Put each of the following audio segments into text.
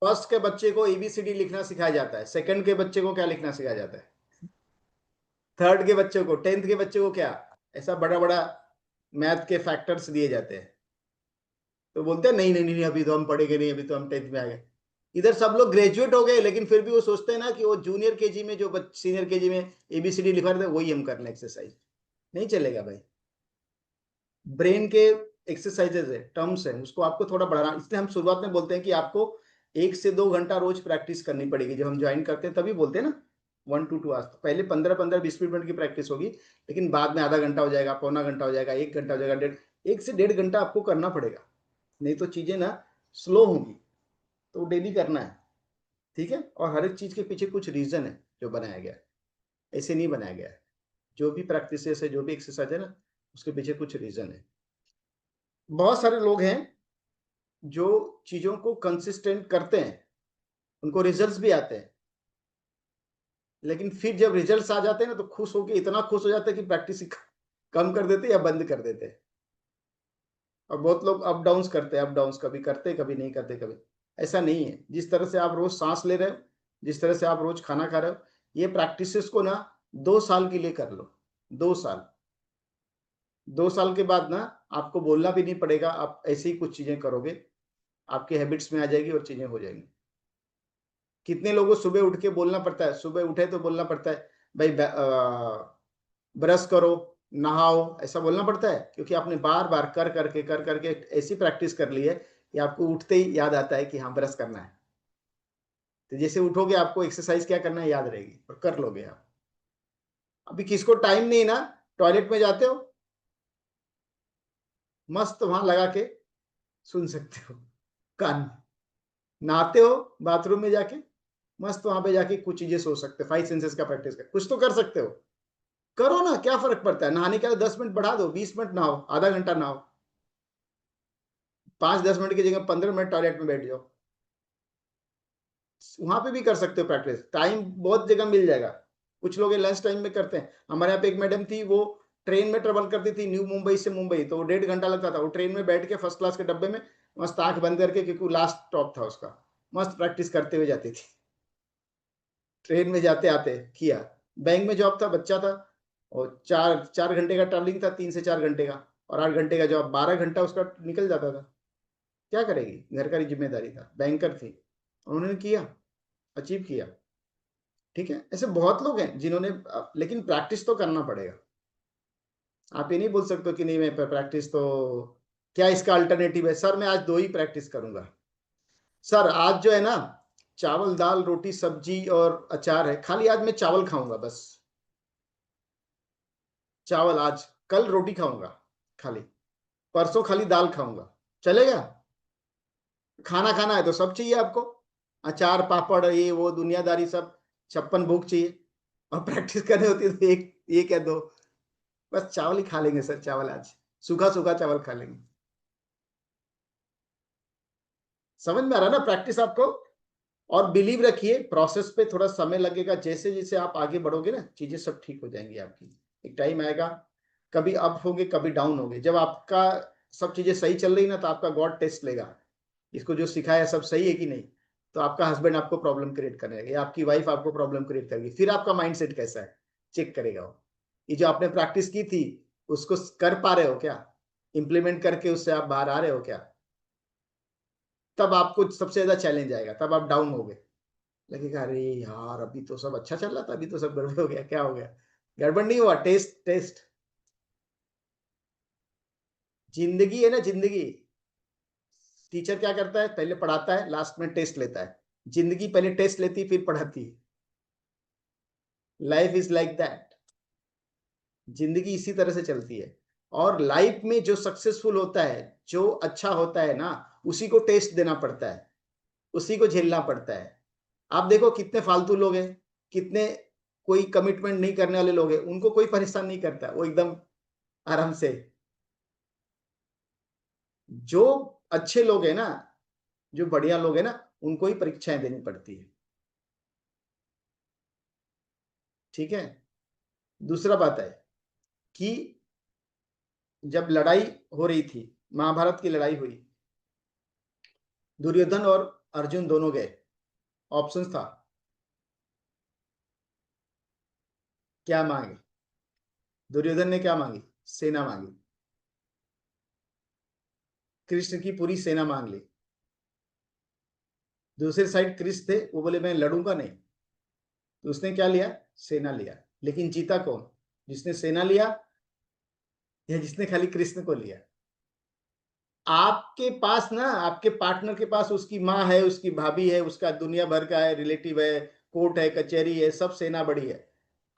First के बच्चे को एबीसीडी लिखना सिखाया जाता है, सेकंड के बच्चे को क्या लिखना सिखाया जाता है, थर्ड के बच्चे को, 10th के बच्चे को क्या, ऐसा बड़ा बड़ा मैथ के फैक्टर्स दिए जाते हैं। तो बोलते हैं नहीं नहीं नहीं, अभी तो हम पढ़ेंगे नहीं, अभी तो हम 10th में आ गए। इधर सब लोग ग्रेजुएट हो गए, लेकिन फिर भी वो सोचते हैं ना कि वो जूनियर केजी में जो सीनियर केजी में एबीसीडी लिखा रहे थे वही हम कर लें एक्सरसाइज। नहीं चलेगा भाई। ब्रेन के एक्सरसाइजेज है, टर्म्स है, उसको आपको थोड़ा बढ़ाना, इसलिए हम शुरुआत में बोलते हैं कि आपको 1 से 2 घंटा रोज प्रैक्टिस करनी पड़ेगी। जब हम ज्वाइन करते हैं तभी बोलते हैं ना 1 to 2 hours। पहले 15-15 20 मिनट की प्रैक्टिस होगी, लेकिन बाद में आधा घंटा हो जाएगा, पौना घंटा हो जाएगा, 1 घंटा हो जाएगा, 1 से 1.5 घंटा आपको करना पड़ेगा, नहीं तो चीजें ना स्लो होंगी। तो डेली करना है, ठीक है। और हर एक चीज के पीछे कुछ रीजन है जो बनाया गया है, ऐसे नहीं बनाया गया है। जो भी प्रैक्टिस है, जो भी एक्सरसाइज है ना, उसके पीछे कुछ रीजन है। बहुत सारे लोग हैं जो चीजों को कंसिस्टेंट करते हैं, उनको रिजल्ट्स भी आते हैं, लेकिन फिर जब रिजल्ट्स आ जाते हैं ना तो खुश होके इतना खुश हो जाते हैं कि प्रैक्टिस कम कर देते या बंद कर देते हैं। और बहुत लोग अप डाउन्स करते हैं, अप डाउन्स कभी करते कभी नहीं करते कभी। ऐसा नहीं है। जिस तरह से आप रोज सांस ले रहे हो, जिस तरह से आप रोज खाना खा रहे हो, ये प्रैक्टिसेस को ना 2 साल के लिए कर लो। 2 साल, 2 साल के बाद ना आपको बोलना भी नहीं पड़ेगा, आप ऐसे ही कुछ चीजें करोगे, आपके हैबिट्स में आ जाएगी और चीजें हो जाएंगी। कितने लोगों को सुबह उठ के बोलना पड़ता है, सुबह उठे तो बोलना पड़ता है भाई ब्रश करो, नहाओ, ऐसा बोलना पड़ता है, क्योंकि आपने बार बार कर करके ऐसी प्रैक्टिस कर ली है कि आपको उठते ही याद आता है कि हाँ ब्रश करना है। तो जैसे उठोगे आपको एक्सरसाइज क्या करना है याद रहेगी और कर लोगे आप। अभी किसको टाइम नहीं ना, टॉयलेट में जाते हो, मस्त वहां लगा के सुन सकते हो कान। नहाते हो बाथरूम में जाके, मस्त वहां पे जाके कुछ चीजें सोच सकते हो, 5 सेंसेस का प्रैक्टिस कर, कुछ तो कर सकते हो। करो ना, क्या फर्क पड़ता है, नहाने के लिए 10 मिनट बढ़ा दो, 20 मिनट नहाओ, आधा घंटा नहाओ, 5-10 मिनट की जगह 15 मिनट टॉयलेट में बैठ जाओ। वहां पे भी कर सकते हो प्रैक्टिस, टाइम बहुत जगह मिल जाएगा। कुछ लोग लंच टाइम में करते हैं। हमारे यहाँ पे एक मैडम थी, वो ट्रेन में ट्रेवल करती थी न्यू मुंबई से मुंबई, तो 1.5 घंटा लगता था। वो ट्रेन में बैठ के फर्स्ट क्लास के डब्बे में मस्त आंख बंद करके, क्योंकि लास्ट स्टॉप था उसका, मस्त प्रैक्टिस करते हुए जाती थी। ट्रेन में जाते आते किया। बैंक में जॉब था, बच्चा था, और 4 4 घंटे का ट्रैवलिंग था, 3 से 4 घंटे का, और 8 घंटे का जॉब, 12 घंटा उसका निकल जाता था। क्या करेगी, घर का जिम्मेदारी था, बैंकर थी, उन्होंने किया, अचीव किया। ठीक है, ऐसे बहुत लोग हैं जिन्होंने, लेकिन प्रैक्टिस तो करना पड़ेगा। आप ये नहीं बोल सकते कि नहीं मैं प्रैक्टिस तो, क्या इसका अल्टरनेटिव है सर, मैं आज 2 ही प्रैक्टिस करूंगा। सर आज जो है ना, चावल दाल रोटी सब्जी और अचार है, खाली आज मैं चावल खाऊंगा बस, चावल आज, कल रोटी खाऊंगा खाली, परसों खाली दाल खाऊंगा, चलेगा? खाना खाना है तो सब चाहिए आपको, अचार पापड़ ये वो दुनियादारी सब, 56 भोग चाहिए। और प्रैक्टिस करनी होती है तो एक या दो, बस चावल ही खा लेंगे सर, चावल आज सूखा सूखा चावल खा लेंगे। समझ में आ रहा है ना प्रैक्टिस आपको? और बिलीव रखिए, प्रोसेस पे थोड़ा समय लगेगा, जैसे जैसे आप आगे बढ़ोगे ना चीजें सब ठीक हो जाएंगी आपकी। एक टाइम आएगा, कभी अप होगे कभी डाउन होगे, जब आपका सब चीजें सही चल रही ना तो आपका गॉड टेस्ट लेगा, इसको जो सिखाया सब सही है कि नहीं। तो आपका हस्बैंड आपको प्रॉब्लम क्रिएट करेगा या आपकी वाइफ आपको प्रॉब्लम क्रिएट करेगी, फिर आपका माइंडसेट कैसा है चेक करेगा वो। ये जो आपने प्रैक्टिस की थी उसको कर पा रहे हो क्या, इंप्लीमेंट करके उससे आप बाहर आ रहे हो क्या? तब आपको सबसे ज्यादा चैलेंज आएगा, तब आप डाउन हो गए, लगेगा अरे यार अभी तो सब अच्छा चल रहा था, अभी तो सब गड़बड़ हो गया, क्या हो गया? गड़बड़ नहीं हुआ, टेस्ट टेस्ट। जिंदगी है ना जिंदगी, टीचर क्या करता है, पहले पढ़ाता है, लास्ट में टेस्ट लेता है। जिंदगी पहले टेस्ट लेती है फिर पढ़ाती है। लाइफ इज लाइक दैट, जिंदगी इसी तरह से चलती है। और लाइफ में जो सक्सेसफुल होता है, जो अच्छा होता है ना, उसी को टेस्ट देना पड़ता है, उसी को झेलना पड़ता है। आप देखो कितने फालतू लोग हैं, कितने कोई कमिटमेंट नहीं करने वाले लोग हैं, उनको कोई परेशान नहीं करता, वो एकदम आराम से। जो अच्छे लोग हैं ना, जो बढ़िया लोग हैं ना, उनको ही परीक्षाएं देनी पड़ती है। ठीक है। दूसरा बात है कि जब लड़ाई हो रही थी, महाभारत की लड़ाई हुई, दुर्योधन और अर्जुन दोनों गए, ऑप्शंस था, क्या मांगे? दुर्योधन ने क्या मांगी? सेना मांगी। कृष्ण की पूरी सेना मांग ली। दूसरी साइड कृष्ण थे, वो बोले मैं लड़ूंगा नहीं, तो उसने क्या लिया? सेना लिया। लेकिन जीता कौन? जिसने सेना लिया या जिसने खाली कृष्ण को लिया? आपके पास ना, आपके पार्टनर के पास उसकी माँ है, उसकी भाभी है, उसका दुनिया भर का है, रिलेटिव है, कोर्ट है, कचहरी है, सब सेना बड़ी है।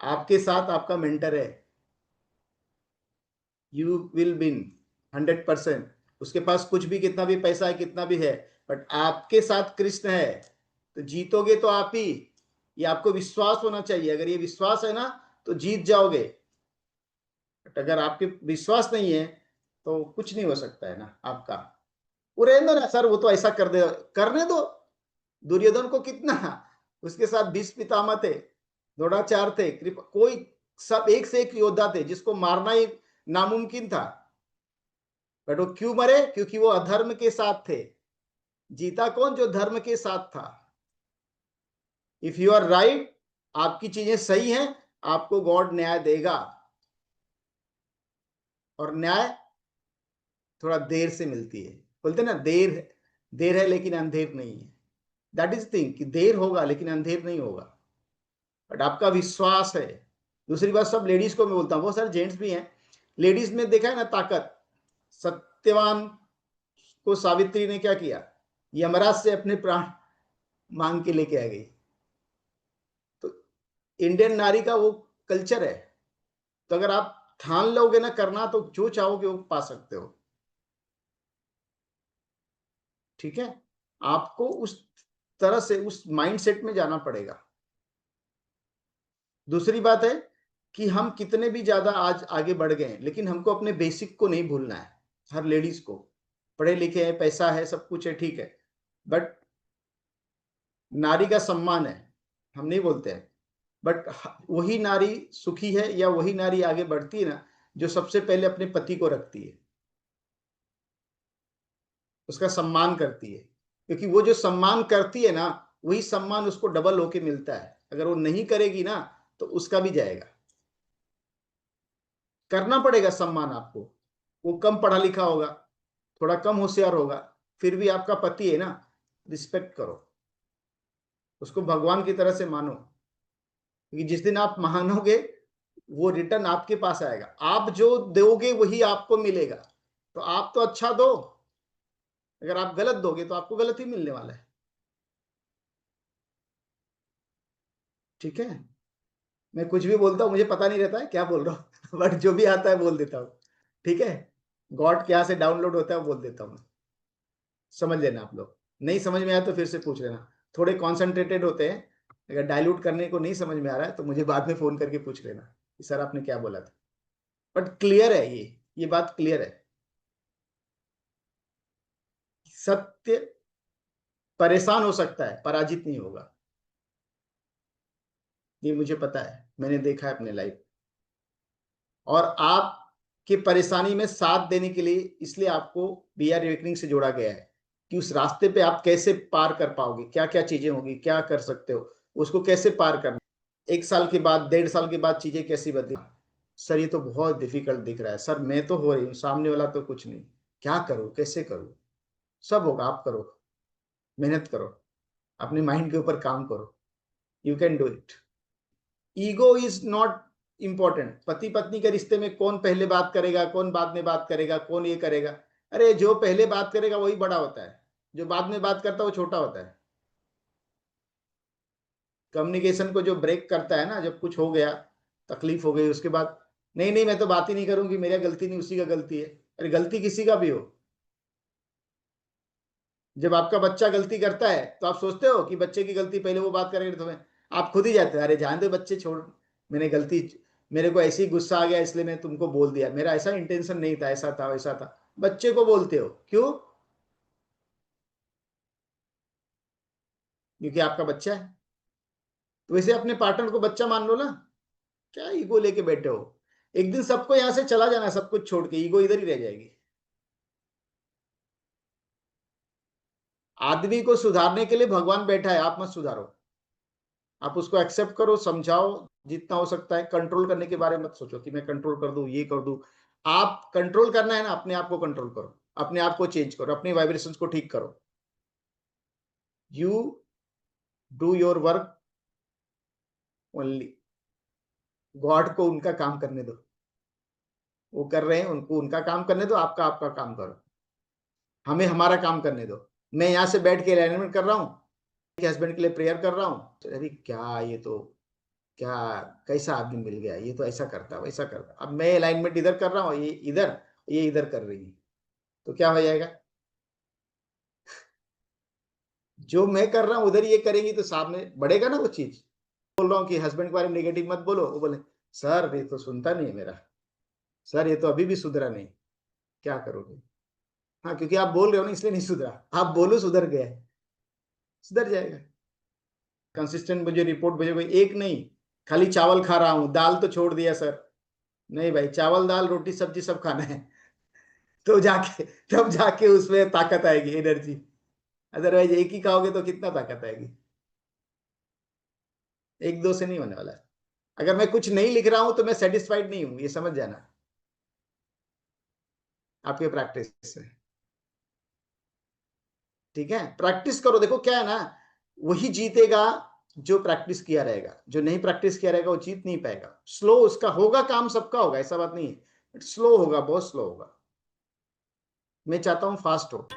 आपके साथ आपका मेंटर है, यू विल विन 100%। उसके पास कुछ भी, कितना भी पैसा है, कितना भी है, बट आपके साथ कृष्ण है, तो जीतोगे तो आप ही। ये आपको विश्वास होना चाहिए। अगर ये विश्वास है ना, तो जीत जाओगे। बट अगर आपके विश्वास नहीं है, तो कुछ नहीं हो सकता है ना आपका। वो रहने दो ना सर, वो तो ऐसा कर दे, करने दो। दुर्योधन को कितना, उसके साथ 20 पितामह थे, द्रोणाचार्य थे, कृपा, कोई, सब एक से एक योद्धा थे जिसको मारना ही नामुमकिन था। बट वो क्यों मरे? क्योंकि वो अधर्म के साथ थे। जीता कौन? जो धर्म के साथ था। इफ यू आर राइट, आपकी चीजें सही हैं, आपको गॉड न्याय देगा। और न्याय थोड़ा देर से मिलती है। बोलते ना, देर देर है लेकिन अंधेर नहीं है। दैट इज थिंग कि देर होगा लेकिन अंधेर नहीं होगा। बट आपका विश्वास है। दूसरी बात, सब लेडीज को मैं बोलता हूँ, बहुत सारे जेंट्स भी हैं, लेडीज में देखा है ना ताकत। सत्यवान को सावित्री ने क्या किया? यमराज से अपने प्राण मांग के लेके आ गई। तो इंडियन नारी का वो कल्चर है। तो अगर आप ठान लोगे ना करना, तो जो चाहोगे वो पा सकते हो। ठीक है, आपको उस तरह से, उस माइंडसेट में जाना पड़ेगा। दूसरी बात है कि हम कितने भी ज्यादा आज आगे बढ़ गए हैं, लेकिन हमको अपने बेसिक को नहीं भूलना है। हर लेडीज को, पढ़े लिखे हैं, पैसा है, सब कुछ है, ठीक है, बट नारी का सम्मान है, हम नहीं बोलते हैं। बट वही नारी सुखी है, या वही नारी आगे बढ़ती है ना, जो सबसे पहले अपने पति को रखती है, उसका सम्मान करती है। क्योंकि वो जो सम्मान करती है ना, वही सम्मान उसको डबल होके मिलता है। अगर वो नहीं करेगी ना, तो उसका भी जाएगा। करना पड़ेगा सम्मान आपको। वो कम पढ़ा लिखा होगा, थोड़ा कम होशियार होगा, फिर भी आपका पति है ना, रिस्पेक्ट करो उसको, भगवान की तरह से मानो। क्योंकि जिस दिन आप मानोगे, वो रिटर्न आपके पास आएगा। आप जो दोगे वही आपको मिलेगा। तो आप तो अच्छा दो, अगर आप गलत दोगे तो आपको गलत ही मिलने वाला है। ठीक है, मैं कुछ भी बोलता हूँ, मुझे पता नहीं रहता है क्या बोल रहा हूँ बट जो भी आता है बोल देता हूँ। ठीक है, गॉड क्या से डाउनलोड होता है वो बोल देता हूँ। समझ लेना आप लोग। नहीं समझ में आया तो फिर से पूछ लेना। थोड़े कॉन्सेंट्रेटेड होते हैं, अगर डायलूट करने को नहीं समझ में आ रहा है तो मुझे बाद में फोन करके पूछ लेना कि सर आपने क्या बोला था। बट क्लियर है, ये बात क्लियर है। सत्य परेशान हो सकता है, पराजित नहीं होगा। ये मुझे पता है, मैंने देखा है अपने लाइफ। और आपकी परेशानी में साथ देने के लिए इसलिए आपको बी आर रेकनिंग से जोड़ा गया है, कि उस रास्ते पे आप कैसे पार कर पाओगे, क्या क्या चीजें होंगी, क्या कर सकते हो, उसको कैसे पार करना। 1 साल के बाद, 1.5 साल के बाद चीजें कैसी बदली? सर ये तो बहुत डिफिकल्ट दिख रहा है सर, मैं तो हो रही हूँ, सामने वाला तो कुछ नहीं, क्या करूँ, कैसे करूँ? सब होगा, आप करो, मेहनत करो, अपने माइंड के ऊपर काम करो, you can do it. Ego is not important. पति पत्नी के रिश्ते में कौन पहले बात करेगा, कौन बाद में बात करेगा, कौन ये करेगा? अरे जो पहले बात करेगा वही बड़ा होता है, जो बाद में बात करता है वो छोटा होता है। कम्युनिकेशन को जो ब्रेक करता है ना, जब कुछ हो गया, तकलीफ हो गई, उसके बाद नहीं नहीं मैं तो बात ही नहीं करूंगी, मेरा गलती नहीं, उसी का गलती है। अरे गलती किसी का भी हो, जब आपका बच्चा गलती करता है तो आप सोचते हो कि बच्चे की गलती पहले वो बात करेंगे तुम्हें, आप खुद ही जाते हो, अरे जान दो बच्चे, छोड़, मैंने गलती, मेरे को ऐसे ही गुस्सा आ गया इसलिए मैं तुमको बोल दिया, मेरा ऐसा इंटेंशन नहीं था, ऐसा था वैसा था। बच्चे को बोलते हो क्यों? क्योंकि आपका बच्चा है। तो वैसे अपने पार्टनर को बच्चा मान लो ना, क्या ईगो लेके बैठे हो? एक दिन सबको यहां से चला जाना, सब कुछ छोड़ के, ईगो इधर ही रह जाएगी। आदमी को सुधारने के लिए भगवान बैठा है, आप मत सुधारो, आप उसको एक्सेप्ट करो, समझाओ जितना हो सकता है। कंट्रोल करने के बारे में मत सोचो कि मैं कंट्रोल कर दूं, ये कर दूं। आप कंट्रोल करना है ना, अपने आप को कंट्रोल करो, अपने आप को चेंज करो, अपनी वाइब्रेशंस को ठीक करो। You do your work only, God को उनका काम करने दो, वो कर रहे हैं, उनको उनका काम करने दो, आपका आपका काम करो, हमें हमारा काम करने दो। मैं यहाँ से बैठ के अलाइनमेंट कर रहा हूँ, हस्बैंड के लिए प्रेयर कर रहा हूँ, तो अरे क्या ये तो, क्या कैसा आदमी मिल गया, ये तो ऐसा करता वैसा करता। अब मैं अलाइनमेंट इधर कर रहा हूँ, ये इधर कर रही है, तो क्या हो जाएगा? जो मैं कर रहा हूँ उधर ये करेंगी तो सामने बढ़ेगा ना वो चीज। बोल रहा हूँ कि हस्बैंड के बारे में नेगेटिव मत बोलो, वो बोले सर ये तो सुनता नहीं है मेरा, सर ये तो अभी भी सुधरा नहीं, क्या करोगे? हाँ, क्योंकि आप बोल रहे हो ना इसलिए नहीं सुधरा, आप बोलो सुधर गया, सुधर जाएगा। कंसिस्टेंट मुझे रिपोर्ट भेजो, कोई एक नहीं, खाली चावल खा रहा हूँ, दाल तो छोड़ दिया सर, नहीं भाई, चावल दाल रोटी सब्जी सब खाना है। तो जाके, तब जाके उसमें ताकत आएगी, एनर्जी। अदरवाइज एक ही खाओगे तो कितना ताकत आएगी? एक दो से नहीं होने वाला। अगर मैं कुछ नहीं लिख रहा हूं तो मैं सेटिस्फाइड नहीं हूं, ये समझ जाना आपके प्रैक्टिस से। ठीक है, प्रैक्टिस करो, देखो क्या है ना, वही जीतेगा जो प्रैक्टिस किया रहेगा, जो नहीं प्रैक्टिस किया रहेगा वो जीत नहीं पाएगा। स्लो उसका होगा, काम सबका होगा, ऐसा बात नहीं है, स्लो होगा, बहुत स्लो होगा। मैं चाहता हूं फास्ट हो।